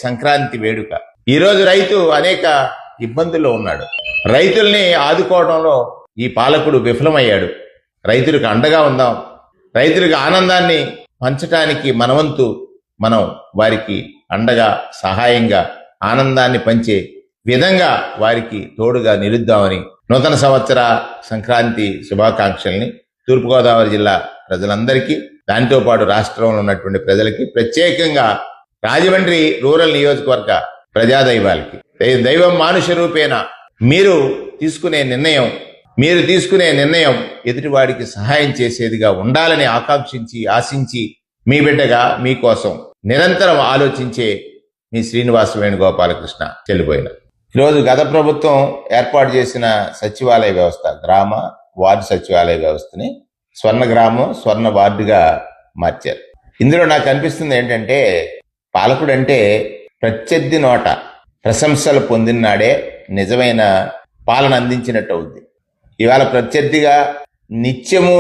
సంక్రాంతి వేడుక. ఈరోజు రైతు అనేక ఇబ్బందుల్లో ఉన్నాడు. రైతుల్ని ఆదుకోవడంలో ఈ పాలకుడు విఫలమయ్యాడు. రైతులకు అండగా ఉందాం, రైతులకు ఆనందాన్ని పంచటానికి మనవంతు మనం వారికి అండగా సహాయంగా ఆనందాన్ని పంచే విధంగా వారికి తోడుగా నిలుద్దామని నూతన సంవత్సర సంక్రాంతి శుభాకాంక్షల్ని తూర్పుగోదావరి జిల్లా ప్రజలందరికీ, దానితో పాటు రాష్ట్రంలో ఉన్నటువంటి ప్రజలకి, ప్రత్యేకంగా రాజమండ్రి రూరల్ నియోజకవర్గ ప్రజాదైవాలకి, దైవం మానుష రూపేణ మీరు తీసుకునే నిర్ణయం ఎదుటివాడికి సహాయం చేసేదిగా ఉండాలని ఆశించి మీ బిడ్డగా మీకోసం నిరంతరం ఆలోచించే మీ శ్రీనివాస వేణుగోపాలకృష్ణ చెల్లిపోయిన. ఈరోజు గత ప్రభుత్వం ఏర్పాటు చేసిన సచివాలయ వ్యవస్థ, గ్రామ వార్డు సచివాలయ వ్యవస్థని స్వర్ణ గ్రామం స్వర్ణ వార్డుగా మార్చారు. ఇందులో నాకు అనిపిస్తుంది ఏంటంటే, పాలకుడంటే ప్రత్యర్థి నోట ప్రశంసలు పొందినాడే నిజమైన పాలన అందించినట్టు అవుద్ది. ఇవాళ ప్రత్యర్థిగా నిత్యము